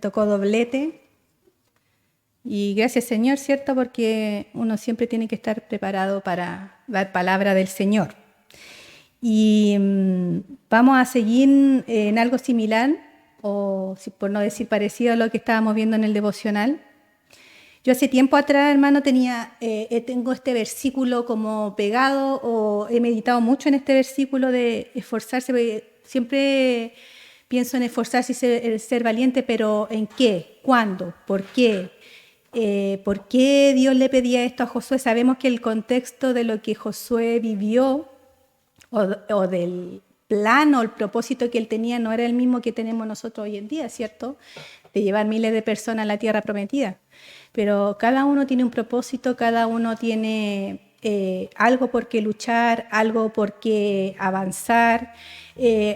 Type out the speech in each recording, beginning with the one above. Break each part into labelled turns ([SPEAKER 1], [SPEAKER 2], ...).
[SPEAKER 1] Tocó doblete. Y gracias, Señor, ¿cierto? Porque uno siempre tiene que estar preparado para dar palabra del Señor. Y vamos a seguir en algo similar, o por no decir parecido a lo que estábamos viendo en el devocional. Yo hace tiempo atrás, hermano, tengo este versículo como pegado, o he meditado mucho en este versículo de esforzarse, porque siempre pienso en esforzarse y ser valiente, pero ¿en qué? ¿Cuándo? ¿Por qué? ¿Por qué Dios le pedía esto a Josué? Sabemos que el contexto de lo que Josué vivió o del plan o el propósito que él tenía no era el mismo que tenemos nosotros hoy en día, ¿cierto? De llevar miles de personas a la tierra prometida. Pero cada uno tiene un propósito, cada uno tiene algo por qué luchar, algo por qué avanzar.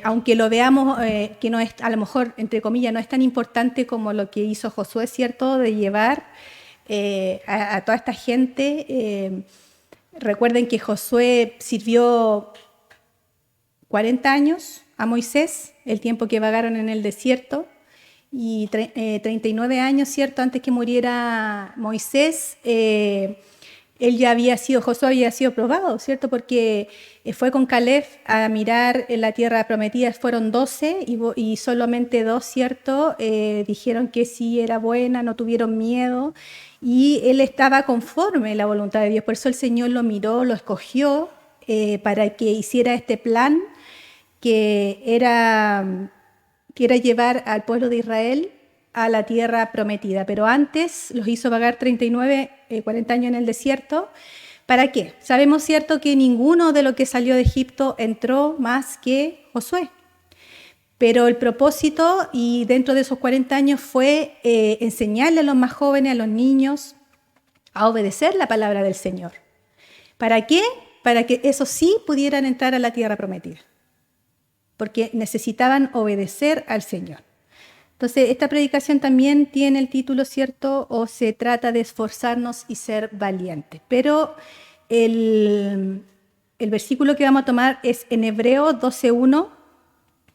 [SPEAKER 1] Aunque lo veamos que no es, a lo mejor, entre comillas, no es tan importante como lo que hizo Josué, ¿cierto? De llevar a toda esta gente. Recuerden que Josué sirvió 40 años a Moisés, el tiempo que vagaron en el desierto, y 39 años, ¿cierto? Antes que muriera Moisés, Josué había sido probado, ¿cierto? Porque fue con Caleb a mirar la tierra prometida, fueron 12 y solamente 2, ¿cierto? Dijeron que sí era buena, no tuvieron miedo y él estaba conforme a la voluntad de Dios. Por eso el Señor lo miró, lo escogió para que hiciera este plan que era llevar al pueblo de Israel a la tierra prometida. Pero antes los hizo vagar 40 años en el desierto. ¿Para qué? Sabemos, ¿cierto?, que ninguno de los que salió de Egipto entró más que Josué. Pero el propósito, y dentro de esos 40 años, fue enseñarle a los más jóvenes, a los niños, a obedecer la palabra del Señor. ¿Para qué? Para que esos sí pudieran entrar a la tierra prometida. Porque necesitaban obedecer al Señor. Entonces, esta predicación también tiene el título, ¿cierto? O se trata de esforzarnos y ser valientes. Pero el versículo que vamos a tomar es en Hebreos 12:1.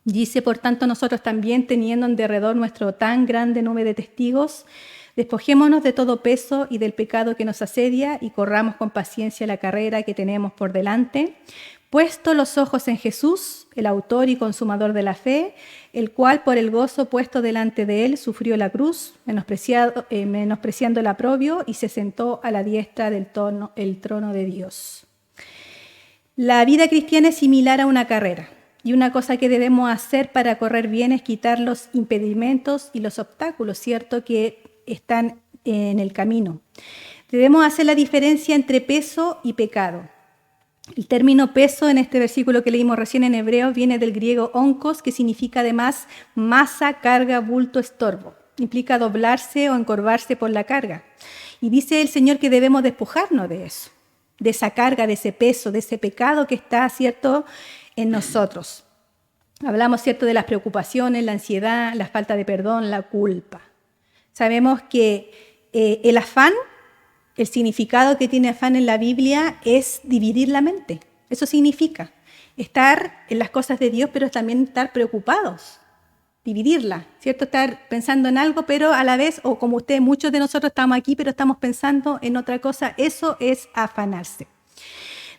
[SPEAKER 1] Dice, por tanto, nosotros también, teniendo en derredor nuestro tan grande nube de testigos, despojémonos de todo peso y del pecado que nos asedia y corramos con paciencia la carrera que tenemos por delante, puesto los ojos en Jesús, el autor y consumador de la fe, el cual por el gozo puesto delante de él sufrió la cruz, menospreciando el oprobio, y se sentó a la diestra del trono de Dios. La vida cristiana es similar a una carrera, y una cosa que debemos hacer para correr bien es quitar los impedimentos y los obstáculos, ¿cierto?, que están en el camino. Debemos hacer la diferencia entre peso y pecado. El término peso en este versículo que leímos recién en Hebreos viene del griego onkos, que significa además masa, carga, bulto, estorbo. Implica doblarse o encorvarse por la carga. Y dice el Señor que debemos despojarnos de eso, de esa carga, de ese peso, de ese pecado que está, ¿cierto?, en nosotros. Hablamos, ¿cierto?, de las preocupaciones, la ansiedad, la falta de perdón, la culpa. Sabemos que el afán, el significado que tiene afán en la Biblia es dividir la mente. Eso significa estar en las cosas de Dios, pero también estar preocupados. Dividirla, ¿cierto? Estar pensando en algo, pero a la vez, o como ustedes, muchos de nosotros estamos aquí, pero estamos pensando en otra cosa. Eso es afanarse.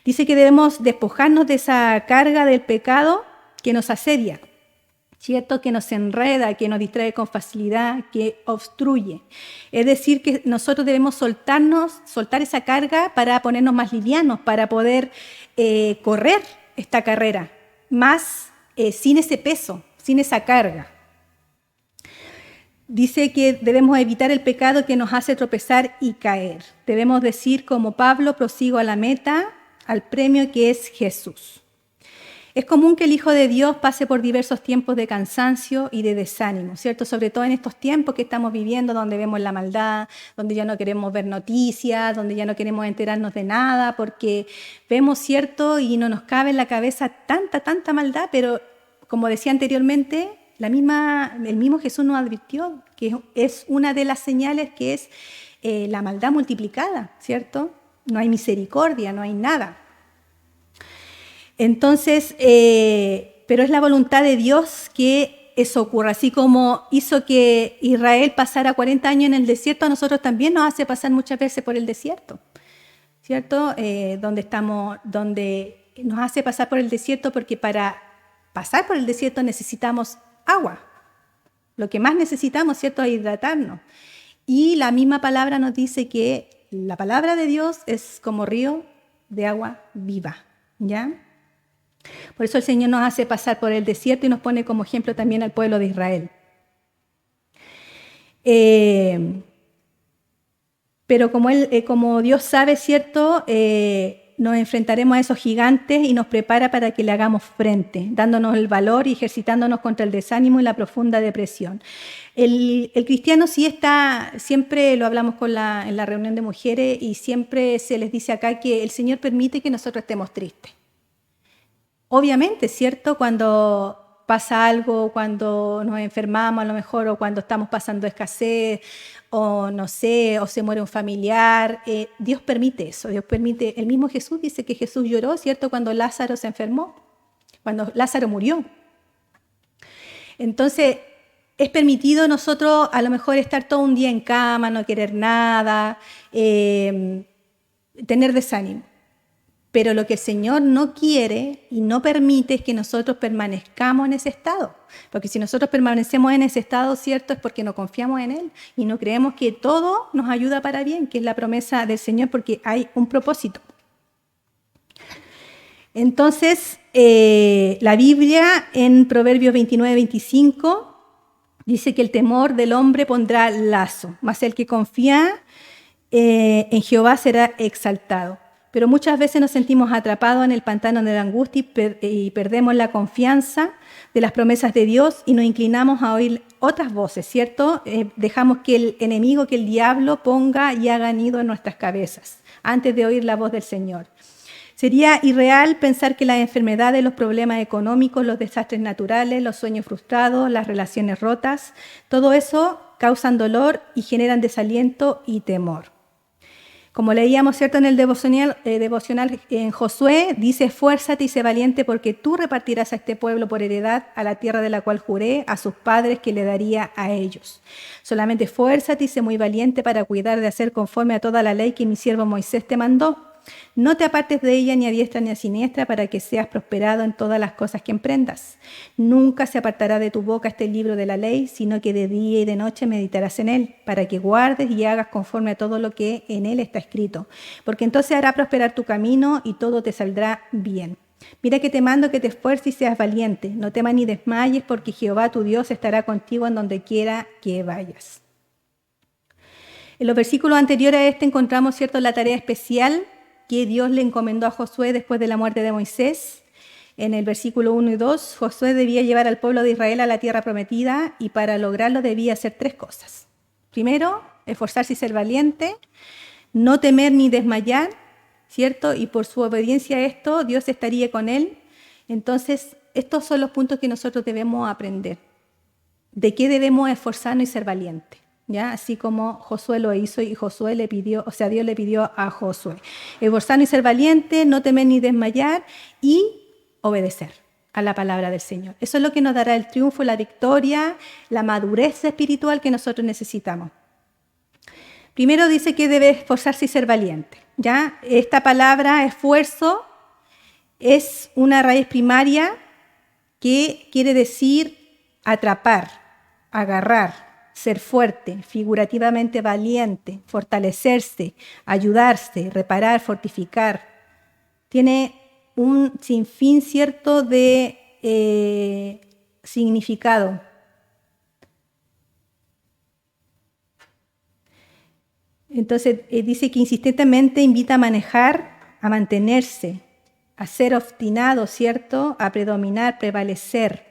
[SPEAKER 1] Dice que debemos despojarnos de esa carga del pecado que nos asedia, ¿cierto?, que nos enreda, que nos distrae con facilidad, que obstruye. Es decir, que nosotros debemos soltar esa carga para ponernos más livianos, para poder correr esta carrera, más sin ese peso, sin esa carga. Dice que debemos evitar el pecado que nos hace tropezar y caer. Debemos decir, como Pablo, prosigo a la meta, al premio que es Jesús. Es común que el Hijo de Dios pase por diversos tiempos de cansancio y de desánimo, ¿cierto? Sobre todo en estos tiempos que estamos viviendo, donde vemos la maldad, donde ya no queremos ver noticias, donde ya no queremos enterarnos de nada, porque vemos, ¿cierto?, y no nos cabe en la cabeza tanta maldad, pero como decía anteriormente, el mismo Jesús nos advirtió que es una de las señales que es la maldad multiplicada, ¿cierto? No hay misericordia, no hay nada. Entonces, pero es la voluntad de Dios que que eso ocurra. Así como hizo que Israel pasara 40 años en el desierto, a nosotros también nos hace pasar muchas veces por el desierto, ¿cierto? Donde nos hace pasar por el desierto, porque para pasar por el desierto necesitamos agua. Lo que más necesitamos, ¿cierto?, es hidratarnos. Y la misma palabra nos dice que la palabra de Dios es como río de agua viva, ¿ya? Por eso el Señor nos hace pasar por el desierto y nos pone como ejemplo también al pueblo de Israel. Pero como Dios sabe, ¿cierto?, nos enfrentaremos a esos gigantes y nos prepara para que le hagamos frente, dándonos el valor y ejercitándonos contra el desánimo y la profunda depresión. El cristiano sí está, siempre lo hablamos en la reunión de mujeres, y siempre se les dice acá que el Señor permite que nosotros estemos tristes. Obviamente, ¿cierto? Cuando pasa algo, cuando nos enfermamos a lo mejor, o cuando estamos pasando escasez, o no sé, o se muere un familiar, Dios permite eso, Dios permite. El mismo Jesús dice que Jesús lloró, ¿cierto?, cuando Lázaro se enfermó, cuando Lázaro murió. Entonces, es permitido nosotros a lo mejor estar todo un día en cama, no querer nada, tener desánimo. Pero lo que el Señor no quiere y no permite es que nosotros permanezcamos en ese estado. Porque si nosotros permanecemos en ese estado, ¿cierto?, es porque no confiamos en Él y no creemos que todo nos ayuda para bien, que es la promesa del Señor, porque hay un propósito. Entonces, la Biblia en Proverbios 29-25 dice que el temor del hombre pondrá lazo, mas el que confía en Jehová será exaltado. Pero muchas veces nos sentimos atrapados en el pantano de la angustia y perdemos la confianza de las promesas de Dios y nos inclinamos a oír otras voces, ¿cierto? Dejamos que el enemigo, que el diablo ponga y haga nido en nuestras cabezas antes de oír la voz del Señor. Sería irreal pensar que las enfermedades, los problemas económicos, los desastres naturales, los sueños frustrados, las relaciones rotas, todo eso causan dolor y generan desaliento y temor. Como leíamos, ¿cierto?, en el devocional en Josué, dice: esfuérzate y sé valiente, porque tú repartirás a este pueblo por heredad a la tierra de la cual juré a sus padres que le daría a ellos. Solamente esfuérzate y sé muy valiente para cuidar de hacer conforme a toda la ley que mi siervo Moisés te mandó. No te apartes de ella ni a diestra ni a siniestra, para que seas prosperado en todas las cosas que emprendas. Nunca se apartará de tu boca este libro de la ley, sino que de día y de noche meditarás en él, para que guardes y hagas conforme a todo lo que en él está escrito. Porque entonces hará prosperar tu camino y todo te saldrá bien. Mira que te mando que te esfuerces y seas valiente. No temas ni desmayes, porque Jehová tu Dios estará contigo en donde quiera que vayas. En los versículos anteriores a este encontramos, ¿cierto?, la tarea especial que Dios le encomendó a Josué después de la muerte de Moisés. En el versículo 1 y 2, Josué debía llevar al pueblo de Israel a la tierra prometida, y para lograrlo debía hacer 3 cosas. Primero, esforzarse y ser valiente, no temer ni desmayar, ¿cierto? Y por su obediencia a esto, Dios estaría con él. Entonces, estos son los puntos que nosotros debemos aprender. ¿De qué debemos esforzarnos y ser valientes? ¿Ya? Así como Josué lo hizo, y Josué le pidió, o sea, Dios le pidió a Josué: esforzarnos y ser valiente, no temer ni desmayar, y obedecer a la palabra del Señor. Eso es lo que nos dará el triunfo, la victoria, la madurez espiritual que nosotros necesitamos. Primero dice que debe esforzarse y ser valiente, ¿ya? Esta palabra esfuerzo es una raíz primaria que quiere decir atrapar, agarrar, ser fuerte, figurativamente valiente, fortalecerse, ayudarse, reparar, fortificar. Tiene un sinfín, ¿cierto?, de significado. Entonces, dice que insistentemente invita a manejar, a mantenerse, a ser obstinado, ¿cierto?, a predominar, prevalecer.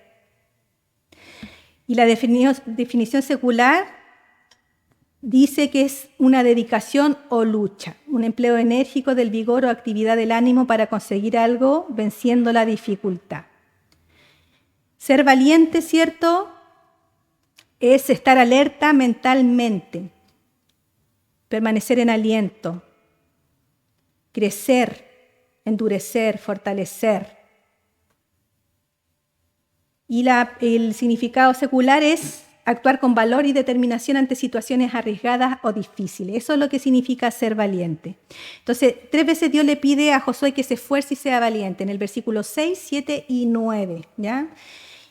[SPEAKER 1] Y la definición secular dice que es una dedicación o lucha, un empleo enérgico del vigor o actividad del ánimo para conseguir algo, venciendo la dificultad. Ser valiente, ¿cierto?, es estar alerta mentalmente, permanecer en aliento, crecer, endurecer, fortalecer. Y el significado secular es actuar con valor y determinación ante situaciones arriesgadas o difíciles. Eso es lo que significa ser valiente. Entonces, 3 veces Dios le pide a Josué que se esfuerce y sea valiente, en el versículo 6, 7 y 9, ¿ya?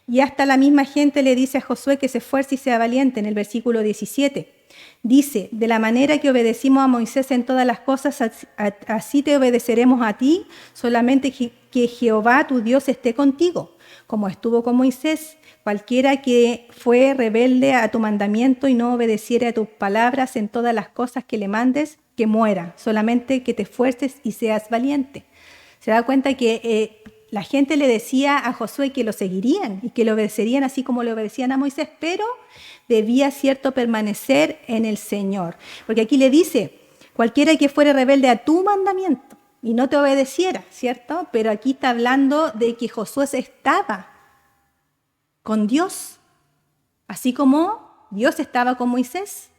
[SPEAKER 1] Y hasta la misma gente le dice a Josué que se esfuerce y sea valiente, en el versículo 17. Dice, de la manera que obedecimos a Moisés en todas las cosas, así te obedeceremos a ti, solamente que Jehová tu Dios esté contigo, como estuvo con Moisés. Cualquiera que fue rebelde a tu mandamiento y no obedeciere a tus palabras en todas las cosas que le mandes, que muera, solamente que te esfuerces y seas valiente. Se da cuenta que la gente le decía a Josué que lo seguirían y que lo obedecerían así como le obedecían a Moisés, pero debía, cierto, permanecer en el Señor. Porque aquí le dice, cualquiera que fuere rebelde a tu mandamiento y no te obedeciera, ¿cierto? Pero aquí está hablando de que Josué estaba con Dios, así como Dios estaba con Moisés.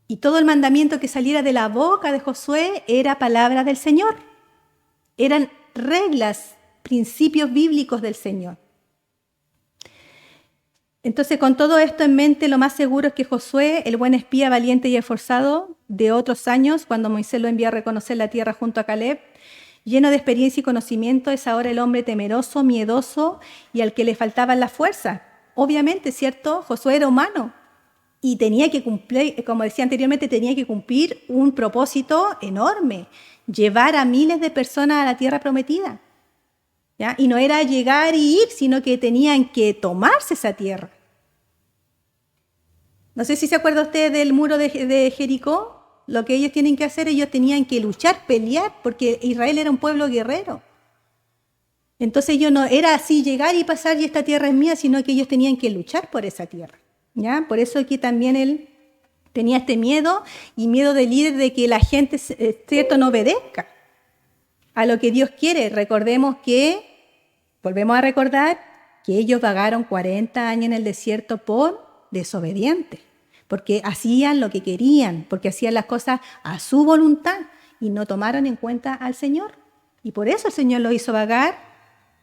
[SPEAKER 1] Y todo el mandamiento que saliera de la boca de Josué era palabra del Señor. Eran reglas, principios bíblicos del Señor. Entonces, con todo esto en mente, lo más seguro es que Josué, el buen espía valiente y esforzado de otros años, cuando Moisés lo envió a reconocer la tierra junto a Caleb, lleno de experiencia y conocimiento, es ahora el hombre temeroso, miedoso y al que le faltaban las fuerzas. Obviamente, ¿cierto? Josué era humano y tenía que cumplir, como decía anteriormente, tenía que cumplir un propósito enorme, llevar a miles de personas a la tierra prometida. ¿Ya? Y no era llegar y ir, sino que tenían que tomarse esa tierra. No sé si se acuerda usted del muro de Jericó. Lo que ellos tienen que hacer, ellos tenían que luchar, pelear, porque Israel era un pueblo guerrero. Entonces ellos no era así llegar y pasar y esta tierra es mía, sino que ellos tenían que luchar por esa tierra. ¿Ya? Por eso aquí también él tenía este miedo y miedo del líder de que la gente, cierto, no obedezca a lo que Dios quiere. Recordemos que, volvemos a recordar, que ellos vagaron 40 años en el desierto por desobedientes. Porque hacían lo que querían, porque hacían las cosas a su voluntad y no tomaron en cuenta al Señor. Y por eso el Señor los hizo vagar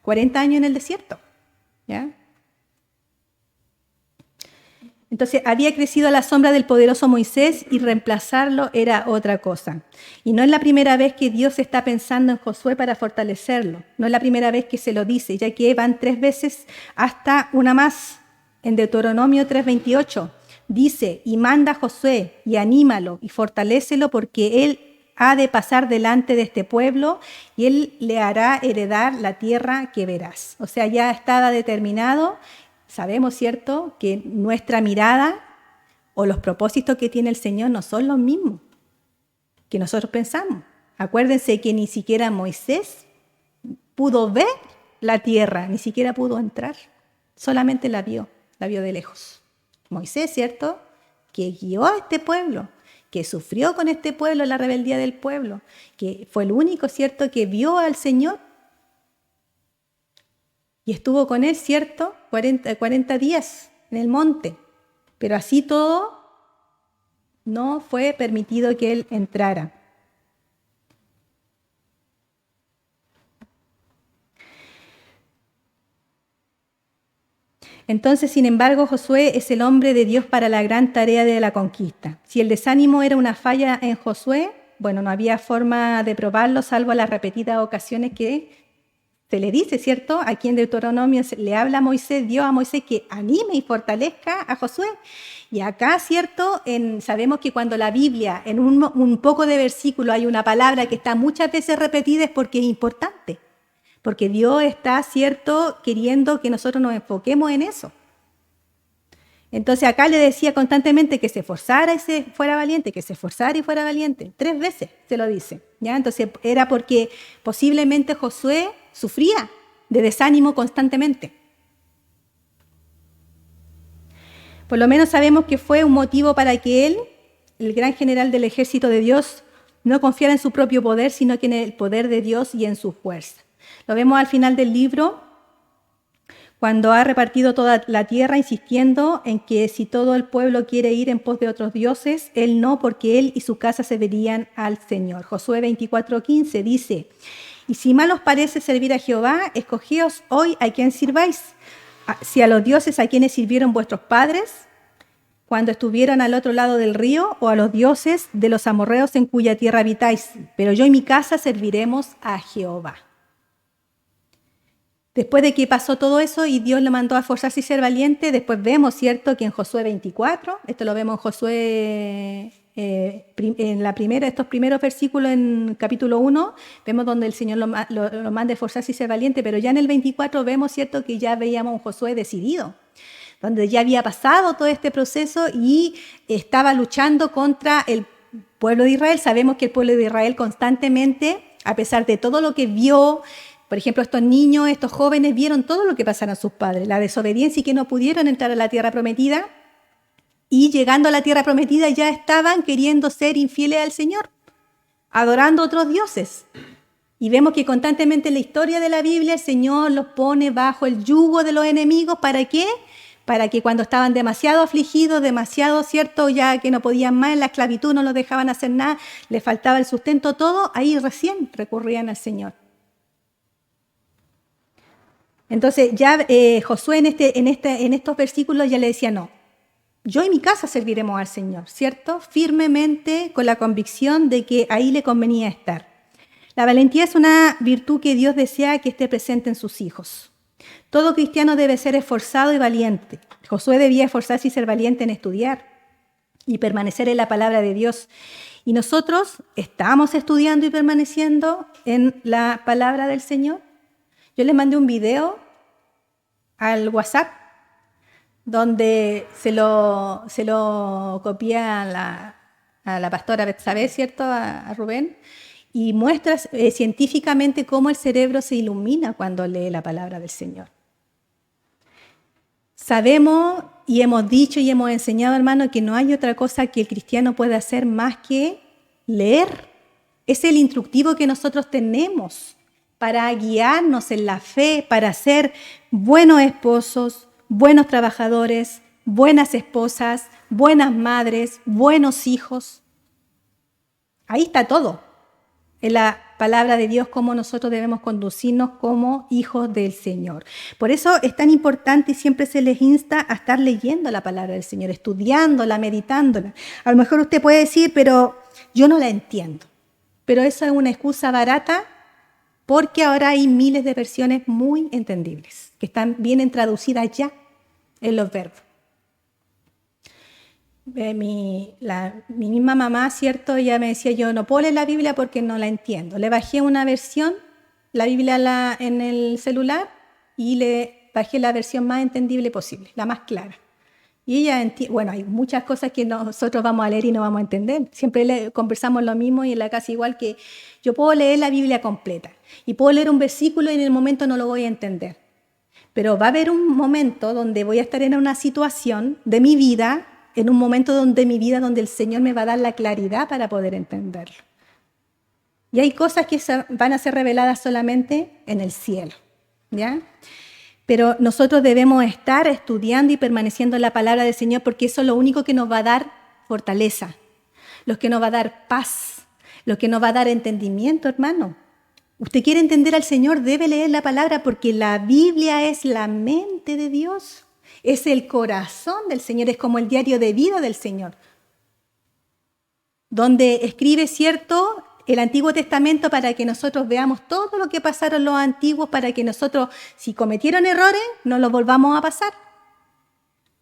[SPEAKER 1] 40 años en el desierto. ¿Ya? Entonces, había crecido a la sombra del poderoso Moisés y reemplazarlo era otra cosa. Y no es la primera vez que Dios está pensando en Josué para fortalecerlo. No es la primera vez que se lo dice, ya que van 3 veces hasta una más. En Deuteronomio 3:28. Dice, y manda a Josué y anímalo y fortalécelo porque él ha de pasar delante de este pueblo y él le hará heredar la tierra que verás. O sea, ya estaba determinado. Sabemos, ¿cierto?, que nuestra mirada o los propósitos que tiene el Señor no son los mismos que nosotros pensamos. Acuérdense que ni siquiera Moisés pudo ver la tierra, ni siquiera pudo entrar. Solamente la vio de lejos. Moisés, ¿cierto?, que guió a este pueblo, que sufrió con este pueblo la rebeldía del pueblo, que fue el único, ¿cierto?, que vio al Señor y estuvo con él, ¿cierto?, 40 días en el monte. Pero así todo no fue permitido que él entrara. Entonces, sin embargo, Josué es el hombre de Dios para la gran tarea de la conquista. Si el desánimo era una falla en Josué, bueno, no había forma de probarlo salvo las repetidas ocasiones que se le dice, ¿cierto? Aquí en Deuteronomio le habla a Moisés, Dios a Moisés que anime y fortalezca a Josué. Y acá, ¿cierto? Sabemos que cuando la Biblia, en un poco de versículo, hay una palabra que está muchas veces repetida es porque es importante. Porque Dios está, ¿cierto?, queriendo que nosotros nos enfoquemos en eso. Entonces acá le decía constantemente que se esforzara y se fuera valiente, que se esforzara y fuera valiente. 3 veces se lo dice. ¿Ya? Entonces era porque posiblemente Josué sufría de desánimo constantemente. Por lo menos sabemos que fue un motivo para que él, el gran general del ejército de Dios, no confiara en su propio poder, sino que en el poder de Dios y en su fuerza. Lo vemos al final del libro, cuando ha repartido toda la tierra, insistiendo en que si todo el pueblo quiere ir en pos de otros dioses, él no, porque él y su casa servirían al Señor. Josué 24:15 dice, y si mal os parece servir a Jehová, escogeos hoy a quien sirváis, si a los dioses a quienes sirvieron vuestros padres cuando estuvieron al otro lado del río, o a los dioses de los amorreos en cuya tierra habitáis, pero yo y mi casa serviremos a Jehová. Después de que pasó todo eso y Dios le mandó a esforzarse y ser valiente, después vemos, ¿cierto?, que en Josué 24, esto lo vemos en Josué, en estos primeros versículos en capítulo 1, vemos donde el Señor lo manda a esforzarse y ser valiente, pero ya en el 24 vemos, ¿cierto?, que ya veíamos un Josué decidido, donde ya había pasado todo este proceso y estaba luchando contra el pueblo de Israel. Sabemos que el pueblo de Israel constantemente, a pesar de todo lo que vio, por ejemplo, estos niños, estos jóvenes vieron todo lo que pasaron a sus padres, la desobediencia y que no pudieron entrar a la tierra prometida, y llegando a la tierra prometida ya estaban queriendo ser infieles al Señor, adorando a otros dioses. Y vemos que constantemente en la historia de la Biblia el Señor los pone bajo el yugo de los enemigos. ¿Para qué? Para que cuando estaban demasiado afligidos, demasiado, ¿cierto?, ya que no podían más, en la esclavitud no los dejaban hacer nada, les faltaba el sustento, todo, ahí recién recurrían al Señor. Entonces ya Josué en estos versículos ya le decía, no, yo y mi casa serviremos al Señor, ¿cierto? Firmemente, con la convicción de que ahí le convenía estar. La valentía es una virtud que Dios desea que esté presente en sus hijos. Todo cristiano debe ser esforzado y valiente. Josué debía esforzarse y ser valiente en estudiar y permanecer en la palabra de Dios. Y nosotros estamos estudiando y permaneciendo en la palabra del Señor. Yo les mandé un video al WhatsApp donde se lo copié a la pastora Betsabé, ¿cierto?, a Rubén, y muestra científicamente cómo el cerebro se ilumina cuando lee la palabra del Señor. Sabemos y hemos dicho y hemos enseñado, hermano, que no hay otra cosa que el cristiano pueda hacer más que leer. Es el instructivo que nosotros tenemos para guiarnos en la fe, para ser buenos esposos, buenos trabajadores, buenas esposas, buenas madres, buenos hijos. Ahí está todo. En la palabra de Dios, cómo nosotros debemos conducirnos como hijos del Señor. Por eso es tan importante y siempre se les insta a estar leyendo la palabra del Señor, estudiándola, meditándola. A lo mejor usted puede decir, pero yo no la entiendo. Pero eso es una excusa barata, porque ahora hay miles de versiones muy entendibles, que están bien traducidas ya en los verbos. Mi misma mamá, ¿cierto? Ella me decía, yo no puedo leer la Biblia porque no la entiendo. Le bajé una versión, la Biblia en el celular, y le bajé la versión más entendible posible, la más clara. Y ella bueno, hay muchas cosas que nosotros vamos a leer y no vamos a entender. Siempre conversamos lo mismo y en la casa igual, que yo puedo leer la Biblia completa y puedo leer un versículo y en el momento no lo voy a entender. Pero va a haber un momento donde voy a estar en una situación de mi vida, en un momento de mi vida donde el Señor me va a dar la claridad para poder entenderlo. Y hay cosas que van a ser reveladas solamente en el cielo, ¿ya? Pero nosotros debemos estar estudiando y permaneciendo en la palabra del Señor, porque eso es lo único que nos va a dar fortaleza, lo que nos va a dar paz, lo que nos va a dar entendimiento, hermano. Usted quiere entender al Señor, debe leer la palabra, porque la Biblia es la mente de Dios, es el corazón del Señor, es como el diario de vida del Señor, donde escribe, ¿cierto?, el Antiguo Testamento para que nosotros veamos todo lo que pasaron los antiguos, para que nosotros, si cometieron errores, no los volvamos a pasar.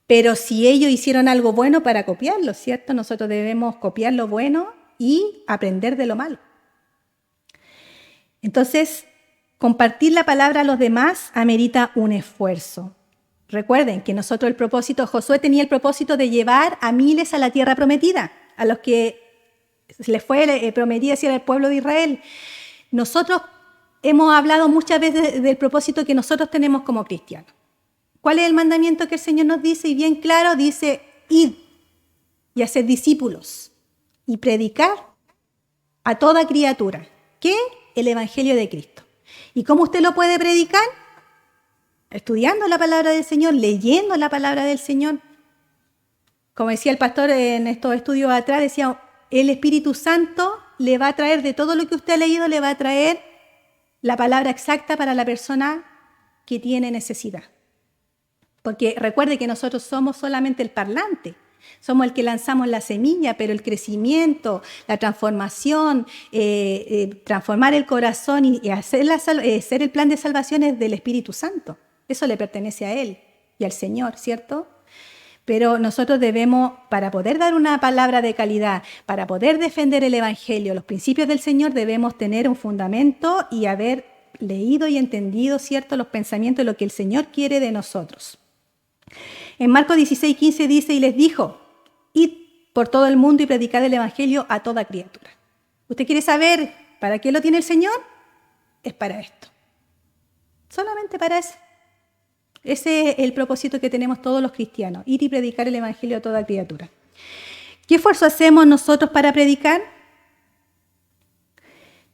[SPEAKER 1] Pero si ellos hicieron algo bueno, para copiarlo, ¿cierto? Nosotros debemos copiar lo bueno y aprender de lo malo. Entonces, compartir la palabra a los demás amerita un esfuerzo. Recuerden que nosotros Josué tenía el propósito de llevar a miles a la tierra prometida, a los que les fue prometida hacia el pueblo de Israel. Nosotros hemos hablado muchas veces del propósito que nosotros tenemos como cristianos. ¿Cuál es el mandamiento que el Señor nos dice? Y bien claro, dice, id y haced discípulos y predicar a toda criatura. ¿Qué? El Evangelio de Cristo. ¿Y cómo usted lo puede predicar? Estudiando la palabra del Señor, leyendo la palabra del Señor. Como decía el pastor en estos estudios atrás, decía, el Espíritu Santo le va a traer, de todo lo que usted ha leído, le va a traer la palabra exacta para la persona que tiene necesidad. Porque recuerde que nosotros somos solamente el parlante. Somos el que lanzamos la semilla, pero el crecimiento, la transformación, transformar el corazón y hacer el plan de salvación es del Espíritu Santo. Eso le pertenece a Él y al Señor, ¿cierto? Pero nosotros debemos, para poder dar una palabra de calidad, para poder defender el Evangelio, los principios del Señor, debemos tener un fundamento y haber leído y entendido, ¿cierto?, los pensamientos de lo que el Señor quiere de nosotros. En Marcos 16:15 dice, y les dijo, id por todo el mundo y predicad el Evangelio a toda criatura. ¿Usted quiere saber para qué lo tiene el Señor? Es para esto. Solamente para eso. Ese es el propósito que tenemos todos los cristianos, ir y predicar el Evangelio a toda criatura. ¿Qué esfuerzo hacemos nosotros para predicar?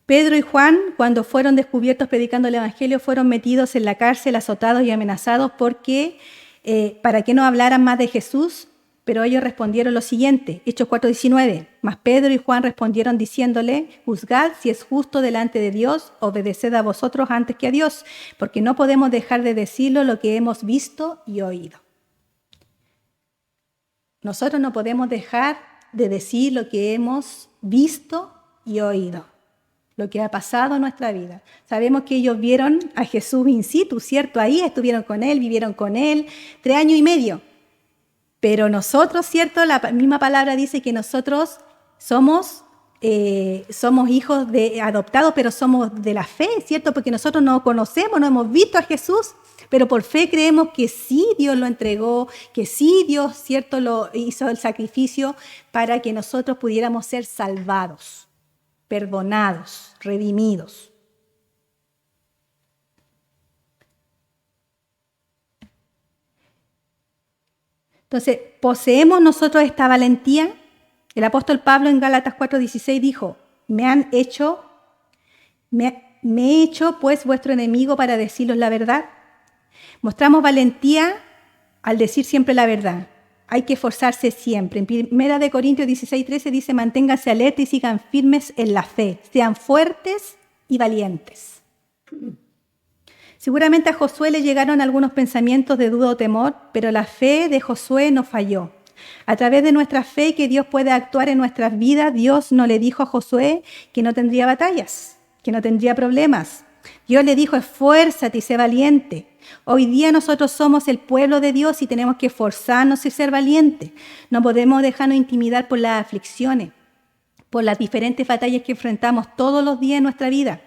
[SPEAKER 1] Pedro y Juan, cuando fueron descubiertos predicando el Evangelio, fueron metidos en la cárcel, azotados y amenazados porque para que no hablaran más de Jesús, pero ellos respondieron lo siguiente, Hechos 4:19, mas Pedro y Juan respondieron diciéndole, juzgad si es justo delante de Dios, obedeced a vosotros antes que a Dios, porque no podemos dejar de decirlo lo que hemos visto y oído. Nosotros no podemos dejar de decir lo que hemos visto y oído, lo que ha pasado en nuestra vida. Sabemos que ellos vieron a Jesús in situ, ¿cierto? Ahí estuvieron con Él, vivieron con Él 3 años y medio. Pero nosotros, ¿cierto? La misma palabra dice que nosotros somos hijos adoptados, pero somos de la fe, ¿cierto? Porque nosotros no conocemos, no hemos visto a Jesús, pero por fe creemos que sí Dios lo entregó, que sí Dios, ¿cierto?, lo hizo el sacrificio para que nosotros pudiéramos ser salvados, perdonados, redimidos. Entonces, ¿poseemos nosotros esta valentía? El apóstol Pablo en Gálatas 4:16 dijo, me he hecho pues vuestro enemigo para deciros la verdad. Mostramos valentía al decir siempre la verdad. Hay que esforzarse siempre. En 1 Corintios 16:13 dice, manténganse alerta y sigan firmes en la fe. Sean fuertes y valientes. Seguramente a Josué le llegaron algunos pensamientos de duda o temor, pero la fe de Josué no falló. A través de nuestra fe que Dios puede actuar en nuestras vidas, Dios no le dijo a Josué que no tendría batallas, que no tendría problemas. Dios le dijo, esfuérzate y sé valiente. Hoy día nosotros somos el pueblo de Dios y tenemos que esforzarnos y ser valientes. No podemos dejarnos intimidar por las aflicciones, por las diferentes batallas que enfrentamos todos los días en nuestra vida.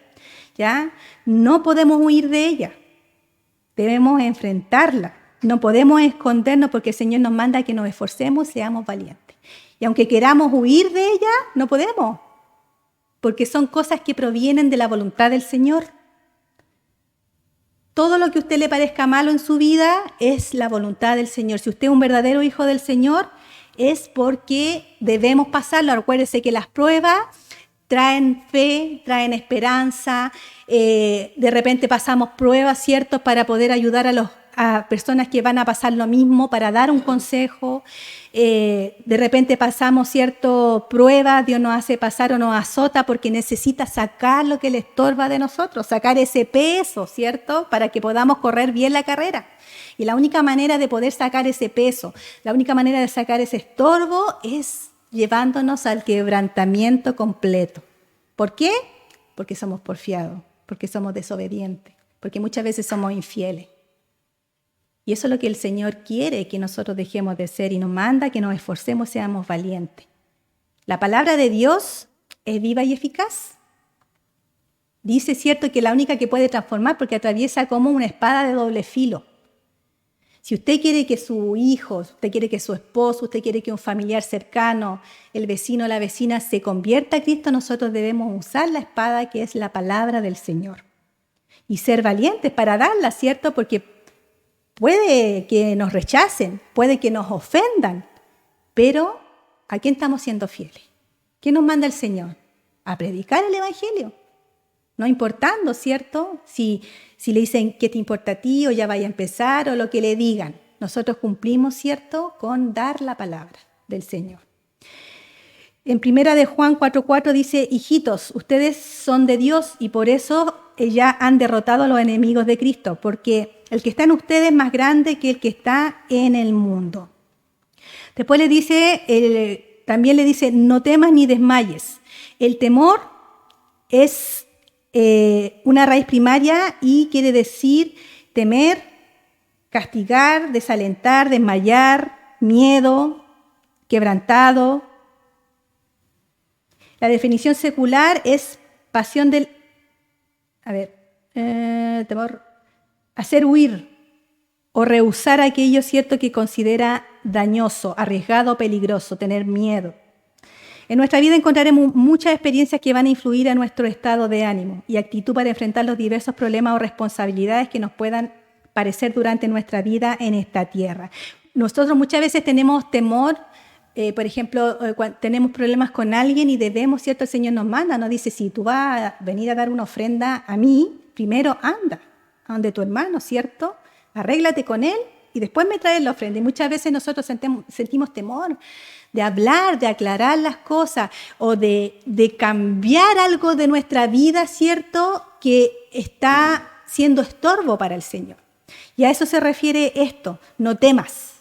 [SPEAKER 1] ¿Ya? No podemos huir de ella, debemos enfrentarla. No podemos escondernos porque el Señor nos manda que nos esforcemos y seamos valientes. Y aunque queramos huir de ella, no podemos, porque son cosas que provienen de la voluntad del Señor. Todo lo que a usted le parezca malo en su vida es la voluntad del Señor. Si usted es un verdadero hijo del Señor, es porque debemos pasarlo. Recuérdese que las pruebas traen fe, traen esperanza, de repente pasamos pruebas, ¿cierto?, para poder ayudar a personas que van a pasar lo mismo, para dar un consejo. De repente pasamos, ¿cierto?, pruebas, Dios nos hace pasar o nos azota porque necesita sacar lo que le estorba de nosotros, sacar ese peso, ¿cierto?, para que podamos correr bien la carrera. Y la única manera de poder sacar ese peso, la única manera de sacar ese estorbo es llevándonos al quebrantamiento completo. ¿Por qué? Porque somos porfiados, porque somos desobedientes, porque muchas veces somos infieles. Y eso es lo que el Señor quiere, que nosotros dejemos de ser y nos manda que nos esforcemos y seamos valientes. La palabra de Dios es viva y eficaz. Dice, cierto, que la única que puede transformar porque atraviesa como una espada de doble filo. Si usted quiere que su hijo, usted quiere que su esposo, usted quiere que un familiar cercano, el vecino o la vecina se convierta a Cristo, nosotros debemos usar la espada que es la palabra del Señor. Y ser valientes para darla, ¿cierto? Porque puede que nos rechacen, puede que nos ofendan, pero ¿a quién estamos siendo fieles? ¿Qué nos manda el Señor? A predicar el Evangelio. No importando, ¿cierto? Si le dicen qué te importa a ti o ya vaya a empezar o lo que le digan. Nosotros cumplimos, ¿cierto?, con dar la palabra del Señor. En 1 de Juan 4:4 dice, hijitos, ustedes son de Dios y por eso ya han derrotado a los enemigos de Cristo, porque el que está en ustedes es más grande que el que está en el mundo. Después también le dice, no temas ni desmayes. El temor es una raíz primaria y quiere decir temer, castigar, desalentar, desmayar, miedo, quebrantado. La definición secular es pasión del... temor, hacer huir o rehusar aquello, ¿cierto?, que considera dañoso, arriesgado, peligroso, tener miedo. En nuestra vida encontraremos muchas experiencias que van a influir en nuestro estado de ánimo y actitud para enfrentar los diversos problemas o responsabilidades que nos puedan parecer durante nuestra vida en esta tierra. Nosotros muchas veces tenemos temor, por ejemplo, cuando tenemos problemas con alguien y debemos, ¿cierto? El Señor nos manda, nos dice, si tú vas a venir a dar una ofrenda a mí, primero anda a donde tu hermano, ¿cierto? Arréglate con él y después me traes la ofrenda. Y muchas veces nosotros sentimos temor de hablar, de aclarar las cosas o de cambiar algo de nuestra vida, ¿cierto?, que está siendo estorbo para el Señor. Y a eso se refiere esto, no temas.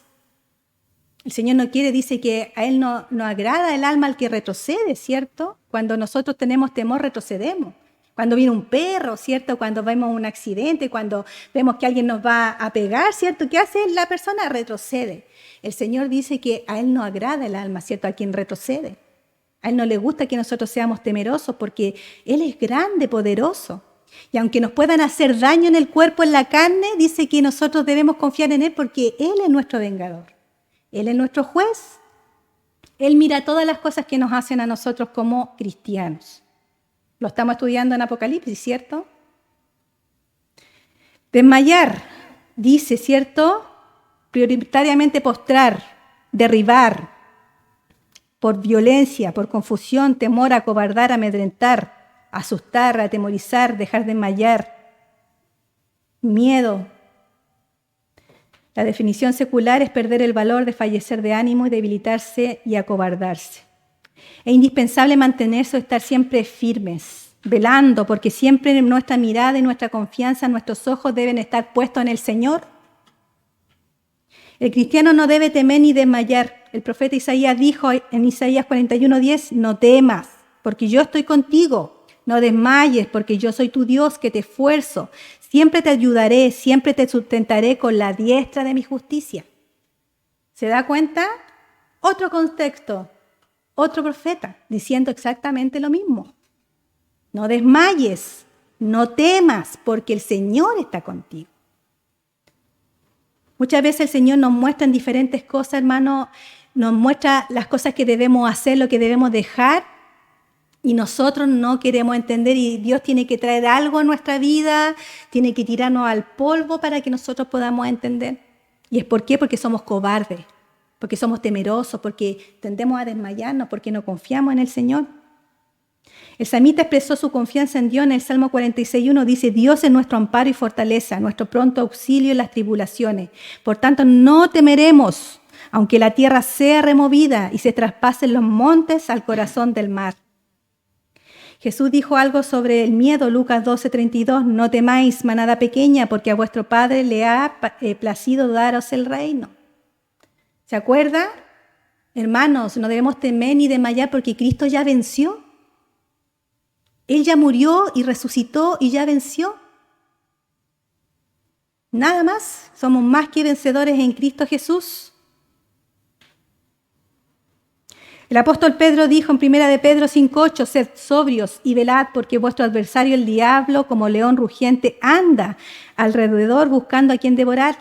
[SPEAKER 1] El Señor no quiere, dice que a Él no agrada el alma al que retrocede, ¿cierto? Cuando nosotros tenemos temor, retrocedemos. Cuando viene un perro, ¿cierto? Cuando vemos un accidente, cuando vemos que alguien nos va a pegar, ¿cierto? ¿Qué hace la persona? Retrocede. El Señor dice que a Él no agrada el alma, ¿cierto? A quien retrocede. A Él no le gusta que nosotros seamos temerosos porque Él es grande, poderoso. Y aunque nos puedan hacer daño en el cuerpo, en la carne, dice que nosotros debemos confiar en Él porque Él es nuestro vengador. Él es nuestro juez. Él mira todas las cosas que nos hacen a nosotros como cristianos. Lo estamos estudiando en Apocalipsis, ¿cierto? Desmayar, dice, ¿cierto? Prioritariamente postrar, derribar, por violencia, por confusión, temor, acobardar, amedrentar, asustar, atemorizar, dejar desmayar, miedo. La definición secular es perder el valor, de fallecer de ánimo y debilitarse y acobardarse. Es indispensable mantenerse o estar siempre firmes, velando, porque siempre nuestra mirada y nuestra confianza, nuestros ojos deben estar puestos en el Señor. El cristiano no debe temer ni desmayar. El profeta Isaías dijo en Isaías 41:10, no temas, porque yo estoy contigo. No desmayes, porque yo soy tu Dios que te esfuerzo. Siempre te ayudaré, siempre te sustentaré con la diestra de mi justicia. ¿Se da cuenta? Otro contexto. Otro profeta diciendo exactamente lo mismo. No desmayes, no temas, porque el Señor está contigo. Muchas veces el Señor nos muestra en diferentes cosas, hermano, nos muestra las cosas que debemos hacer, lo que debemos dejar, y nosotros no queremos entender, y Dios tiene que traer algo a nuestra vida, tiene que tirarnos al polvo para que nosotros podamos entender. ¿Y es por qué? Porque somos cobardes. Porque somos temerosos, porque tendemos a desmayarnos, porque no confiamos en el Señor. El salmista expresó su confianza en Dios en el Salmo 46:1, dice, Dios es nuestro amparo y fortaleza, nuestro pronto auxilio en las tribulaciones. Por tanto, no temeremos, aunque la tierra sea removida y se traspasen los montes al corazón del mar. Jesús dijo algo sobre el miedo, Lucas 12:32, no temáis, manada pequeña, porque a vuestro Padre le ha placido daros el reino. ¿Se acuerda? Hermanos, no debemos temer ni desmayar porque Cristo ya venció. Él ya murió y resucitó y ya venció. Nada más, somos más que vencedores en Cristo Jesús. El apóstol Pedro dijo en 1 de Pedro 5:8, sed sobrios y velad porque vuestro adversario el diablo, como león rugiente, anda alrededor buscando a quien devorar,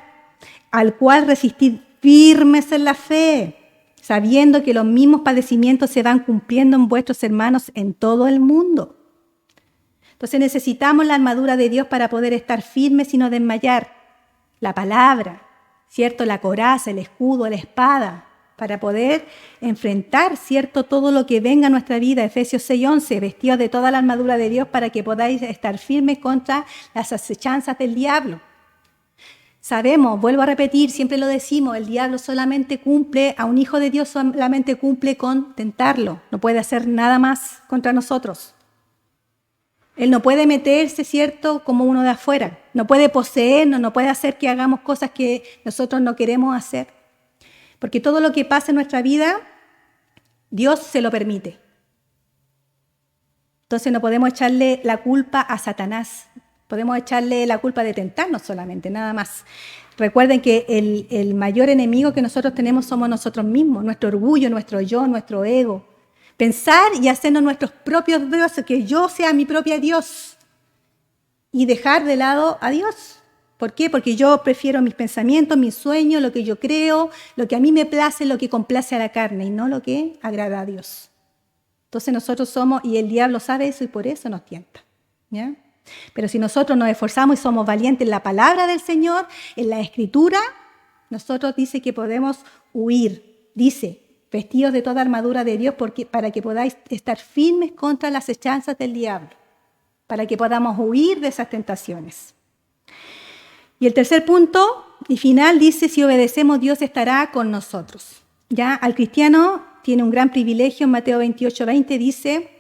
[SPEAKER 1] al cual resistid firmes en la fe, sabiendo que los mismos padecimientos se van cumpliendo en vuestros hermanos en todo el mundo. Entonces necesitamos la armadura de Dios para poder estar firmes y no desmayar. La palabra, ¿cierto? La coraza, el escudo, la espada, para poder enfrentar, ¿cierto?, todo lo que venga a nuestra vida. Efesios 6:11, vestidos de toda la armadura de Dios para que podáis estar firmes contra las acechanzas del diablo. Sabemos, vuelvo a repetir, siempre lo decimos, el diablo solamente cumple, a un hijo de Dios solamente cumple con tentarlo. No puede hacer nada más contra nosotros. Él no puede meterse, ¿cierto?, como uno de afuera. No puede poseernos, no puede hacer que hagamos cosas que nosotros no queremos hacer. Porque todo lo que pasa en nuestra vida, Dios se lo permite. Entonces no podemos echarle la culpa a Satanás. Podemos echarle la culpa de tentarnos solamente, nada más. Recuerden que el mayor enemigo que nosotros tenemos somos nosotros mismos, nuestro orgullo, nuestro yo, nuestro ego. Pensar y hacernos nuestros propios dioses, que yo sea mi propia Dios. Y dejar de lado a Dios. ¿Por qué? Porque yo prefiero mis pensamientos, mis sueños, lo que yo creo, lo que a mí me place, lo que complace a la carne y no lo que agrada a Dios. Entonces nosotros somos, y el diablo sabe eso y por eso nos tienta. ¿Ya? Pero si nosotros nos esforzamos y somos valientes en la palabra del Señor, en la Escritura, nosotros dice que podemos huir. Dice, vestidos de toda armadura de Dios para que podáis estar firmes contra las hechanzas del diablo, para que podamos huir de esas tentaciones. Y el tercer punto y final dice, si obedecemos, Dios estará con nosotros. Ya al cristiano tiene un gran privilegio, en Mateo 28:20 dice,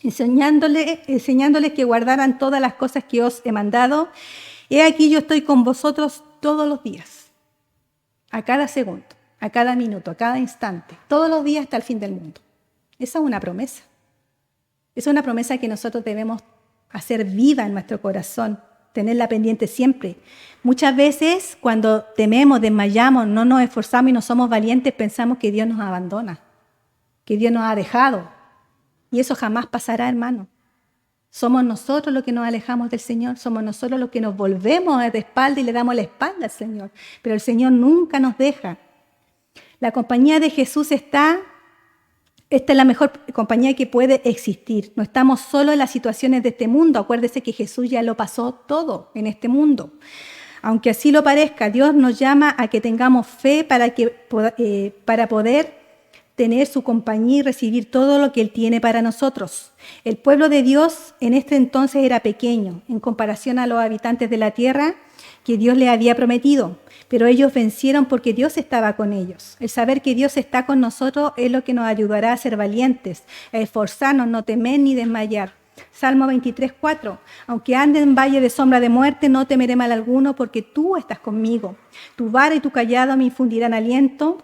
[SPEAKER 1] enseñándoles que guardaran todas las cosas que os he mandado. He aquí yo estoy con vosotros todos los días, a cada segundo, a cada minuto, a cada instante, todos los días hasta el fin del mundo. Esa es una promesa. Es una promesa que nosotros debemos hacer viva en nuestro corazón, tenerla pendiente siempre. Muchas veces cuando tememos, desmayamos, no nos esforzamos y no somos valientes, pensamos que Dios nos abandona, que Dios nos ha dejado. Y eso jamás pasará, hermano. Somos nosotros los que nos alejamos del Señor, somos nosotros los que nos volvemos de espalda y le damos la espalda al Señor. Pero el Señor nunca nos deja. La compañía de Jesús esta es la mejor compañía que puede existir. No estamos solo en las situaciones de este mundo. Acuérdese que Jesús ya lo pasó todo en este mundo. Aunque así lo parezca, Dios nos llama a que tengamos fe para poder tener su compañía y recibir todo lo que Él tiene para nosotros. El pueblo de Dios en este entonces era pequeño en comparación a los habitantes de la tierra que Dios les había prometido, pero ellos vencieron porque Dios estaba con ellos. El saber que Dios está con nosotros es lo que nos ayudará a ser valientes, a esforzarnos, no temer ni desmayar. Salmo 23:4, aunque ande en valle de sombra de muerte, no temeré mal alguno porque tú estás conmigo. Tu vara y tu cayado me infundirán aliento.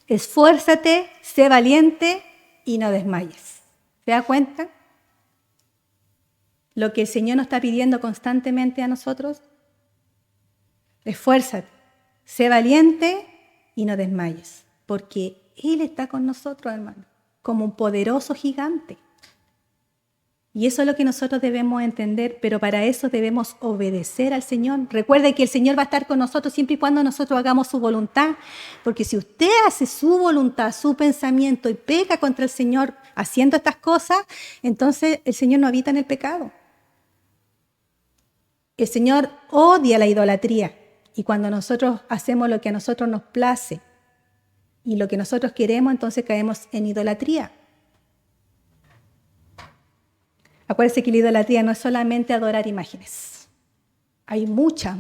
[SPEAKER 1] Esfuérzate, sé valiente y no desmayes. ¿Se da cuenta? Lo que el Señor nos está pidiendo constantemente a nosotros. Esfuérzate, sé valiente y no desmayes. Porque Él está con nosotros, hermano, como un poderoso gigante. Y eso es lo que nosotros debemos entender, pero para eso debemos obedecer al Señor. Recuerde que el Señor va a estar con nosotros siempre y cuando nosotros hagamos su voluntad. Porque si usted hace su voluntad, su pensamiento y peca contra el Señor haciendo estas cosas, entonces el Señor no habita en el pecado. El Señor odia la idolatría. Y cuando nosotros hacemos lo que a nosotros nos place y lo que nosotros queremos, entonces caemos en idolatría. Acuérdense que la idolatría no es solamente adorar imágenes. Hay mucha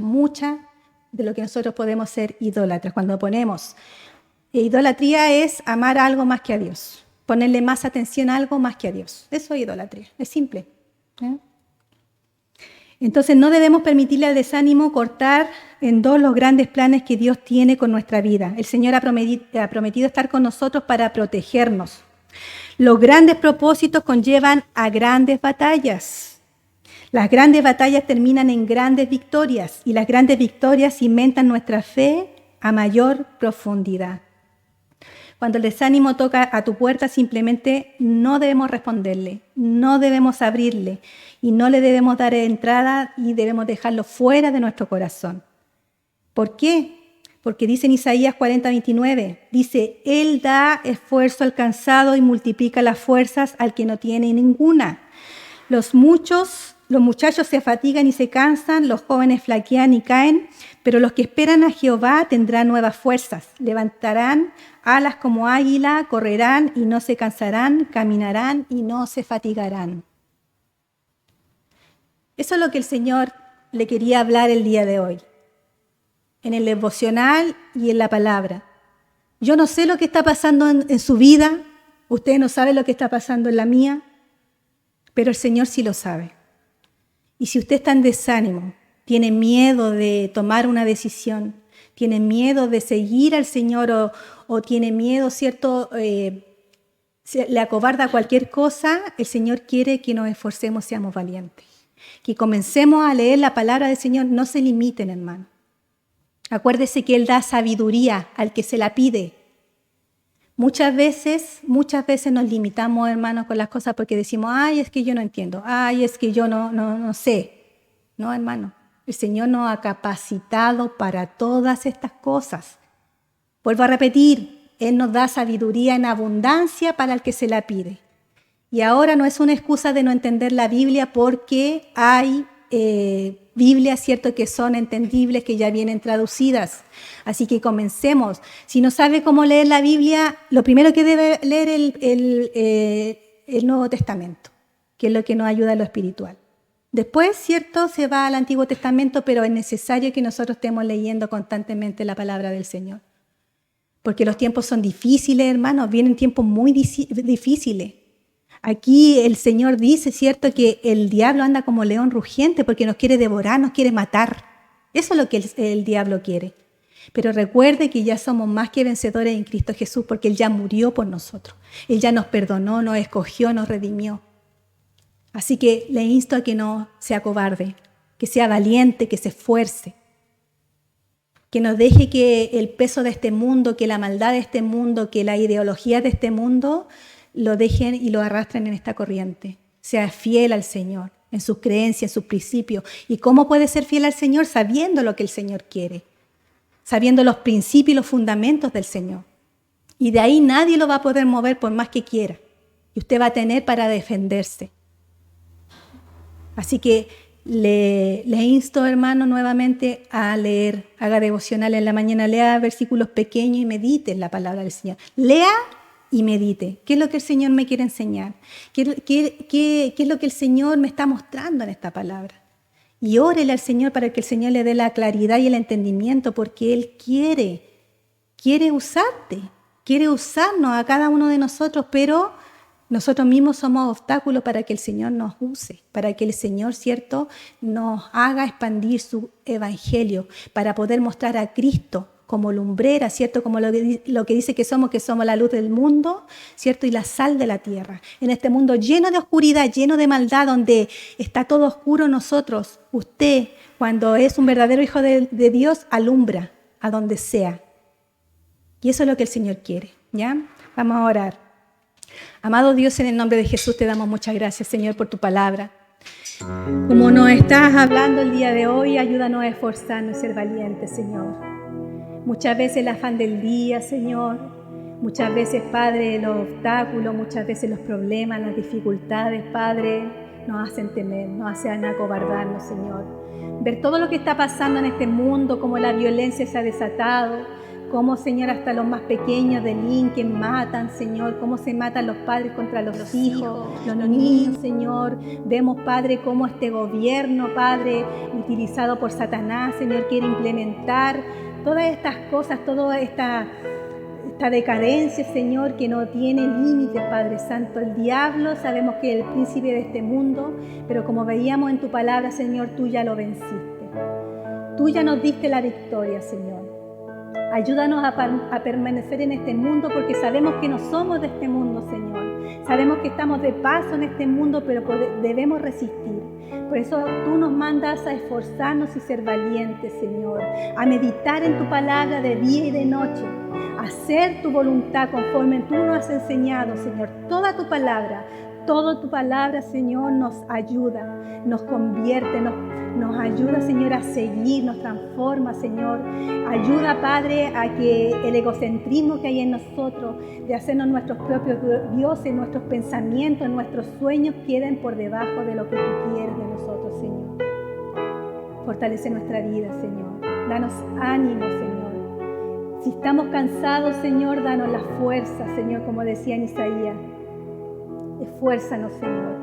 [SPEAKER 1] de lo que nosotros podemos ser idólatras. Cuando ponemos idolatría es amar a algo más que a Dios. Ponerle más atención a algo más que a Dios. Eso es idolatría. Es simple. Entonces no debemos permitirle al desánimo cortar en dos los grandes planes que Dios tiene con nuestra vida. El Señor ha prometido estar con nosotros para protegernos. Los grandes propósitos conllevan a grandes batallas. Las grandes batallas terminan en grandes victorias y las grandes victorias cimentan nuestra fe a mayor profundidad. Cuando el desánimo toca a tu puerta, simplemente no debemos responderle, no debemos abrirle y no le debemos dar entrada y debemos dejarlo fuera de nuestro corazón. ¿Por qué? Porque dice en Isaías 40:29, dice, Él da esfuerzo al cansado y multiplica las fuerzas al que no tiene ninguna. Los muchachos se fatigan y se cansan, los jóvenes flaquean y caen, pero los que esperan a Jehová tendrán nuevas fuerzas, levantarán alas como águila, correrán y no se cansarán, caminarán y no se fatigarán. Eso es lo que el Señor le quería hablar el día de hoy, en el devocional y en la palabra. Yo no sé lo que está pasando en su vida, usted no sabe lo que está pasando en la mía, pero el Señor sí lo sabe. Y si usted está en desánimo, tiene miedo de tomar una decisión, tiene miedo de seguir al Señor o tiene miedo, ¿cierto? Le acobarda cualquier cosa, el Señor quiere que nos esforcemos, seamos valientes. Que comencemos a leer la palabra del Señor, no se limiten, hermano. Acuérdese que Él da sabiduría al que se la pide. Muchas veces nos limitamos, hermanos, con las cosas porque decimos, ay, es que yo no entiendo, ay, es que yo no sé. No, hermano, el Señor nos ha capacitado para todas estas cosas. Vuelvo a repetir, Él nos da sabiduría en abundancia para el que se la pide. Y ahora no es una excusa de no entender la Biblia porque hay Biblias, ¿cierto?, que son entendibles, que ya vienen traducidas. Así que comencemos. Si no sabe cómo leer la Biblia, lo primero que debe leer es el Nuevo Testamento, que es lo que nos ayuda en lo espiritual. Después, ¿cierto?, se va al Antiguo Testamento, pero es necesario que nosotros estemos leyendo constantemente la palabra del Señor. Porque los tiempos son difíciles, hermanos, vienen tiempos muy difíciles. Aquí el Señor dice, ¿cierto?, que el diablo anda como león rugiente porque nos quiere devorar, nos quiere matar. Eso es lo que el diablo quiere. Pero recuerde que ya somos más que vencedores en Cristo Jesús porque Él ya murió por nosotros. Él ya nos perdonó, nos escogió, nos redimió. Así que le insto a que no sea cobarde, que sea valiente, que se esfuerce. Que nos deje que el peso de este mundo, que la maldad de este mundo, que la ideología de este mundo lo dejen y lo arrastren en esta corriente. Sea fiel al Señor, en sus creencias, en sus principios. ¿Y cómo puede ser fiel al Señor? Sabiendo lo que el Señor quiere, sabiendo los principios y los fundamentos del Señor. Y de ahí nadie lo va a poder mover por más que quiera. Y usted va a tener para defenderse. Así que le insto, hermano, nuevamente a leer, haga devocional en la mañana, lea versículos pequeños y medite en la palabra del Señor. Lea y medite. ¿Qué es lo que el Señor me quiere enseñar? ¿Qué es lo que el Señor me está mostrando en esta palabra? Y órele al Señor para que el Señor le dé la claridad y el entendimiento, porque Él quiere usarte, quiere usarnos a cada uno de nosotros, pero nosotros mismos somos obstáculos para que el Señor nos use, para que el Señor, ¿cierto?, nos haga expandir su evangelio, para poder mostrar a Cristo como lumbrera, ¿cierto?, como lo que dice que somos la luz del mundo, ¿cierto?, y la sal de la tierra. En este mundo lleno de oscuridad, lleno de maldad, donde está todo oscuro, nosotros, usted, cuando es un verdadero hijo de Dios, alumbra a donde sea. Y eso es lo que el Señor quiere, ¿ya? Vamos a orar. Amado Dios, en el nombre de Jesús te damos muchas gracias, Señor, por tu palabra. Como nos estás hablando el día de hoy, ayúdanos a esforzarnos y ser valientes, Señor. Muchas veces el afán del día, Señor, muchas veces, Padre, los obstáculos, muchas veces los problemas, las dificultades, Padre, nos hacen temer, nos hacen acobardarnos, Señor. Ver todo lo que está pasando en este mundo, cómo la violencia se ha desatado, cómo, Señor, hasta los más pequeños delinquen, matan, Señor, cómo se matan los padres contra los hijos, los niños, Señor. Vemos, Padre, cómo este gobierno, Padre, utilizado por Satanás, Señor, quiere implementar todas estas cosas, toda esta decadencia, Señor, que no tiene límites, Padre Santo. El diablo, sabemos que es el príncipe de este mundo, pero como veíamos en tu palabra, Señor, tú ya lo venciste. Tú ya nos diste la victoria, Señor. Ayúdanos a permanecer en este mundo porque sabemos que no somos de este mundo, Señor. Sabemos que estamos de paso en este mundo, pero debemos resistir. Por eso tú nos mandas a esforzarnos y ser valientes, Señor. A meditar en tu palabra de día y de noche. A hacer tu voluntad conforme tú nos has enseñado, Señor. Toda tu palabra, Señor, nos ayuda, nos convierte, nos ayuda, Señor, a seguir, nos transforma, Señor. Ayuda, Padre, a que el egocentrismo que hay en nosotros, de hacernos nuestros propios dioses, nuestros pensamientos, nuestros sueños, queden por debajo de lo que tú quieres de nosotros, Señor. Fortalece nuestra vida, Señor. Danos ánimo, Señor. Si estamos cansados, Señor, danos la fuerza, Señor, como decía en Isaías. Esfuérzanos, Señor.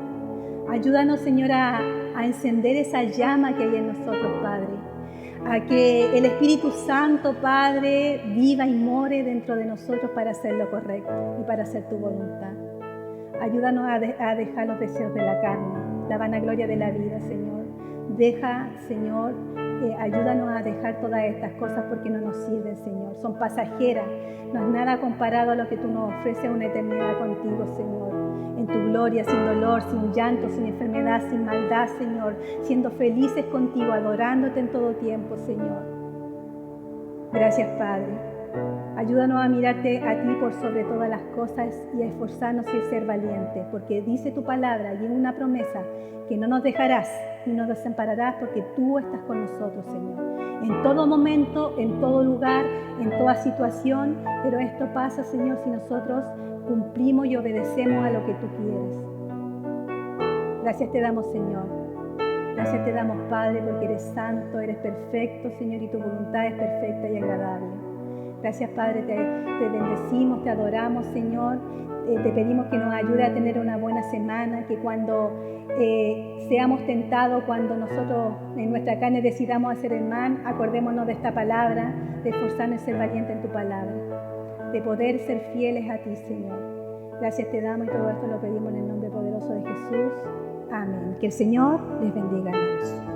[SPEAKER 1] Ayúdanos, Señor, a encender esa llama que hay en nosotros, Padre. A que el Espíritu Santo, Padre, viva y more dentro de nosotros para hacer lo correcto y para hacer tu voluntad. Ayúdanos a dejar los deseos de la carne, la vanagloria de la vida, Señor. Deja, Señor, ayúdanos a dejar todas estas cosas porque no nos sirven, Señor. Son pasajeras, no es nada comparado a lo que tú nos ofreces, una eternidad contigo, Señor. En tu gloria, sin dolor, sin llanto, sin enfermedad, sin maldad, Señor. Siendo felices contigo, adorándote en todo tiempo, Señor. Gracias, Padre. Ayúdanos a mirarte a ti por sobre todas las cosas y a esforzarnos y a ser valientes, porque dice tu palabra y en una promesa que no nos dejarás ni nos desampararás porque tú estás con nosotros, Señor. En todo momento, en todo lugar, en toda situación, pero esto pasa, Señor, si nosotros cumplimos y obedecemos a lo que tú quieres. Gracias te damos, Señor. Gracias te damos, Padre, porque eres santo, eres perfecto, Señor, y tu voluntad es perfecta y agradable. Gracias, Padre, te bendecimos, te adoramos, Señor. Te pedimos que nos ayude a tener una buena semana, que cuando seamos tentados, cuando nosotros en nuestra carne decidamos hacer el mal, acordémonos de esta palabra, de esforzarnos y ser valientes en tu palabra, de poder ser fieles a ti, Señor. Gracias te damos y todo esto lo pedimos en el nombre poderoso de Jesús. Amén. Que el Señor les bendiga, hermanos.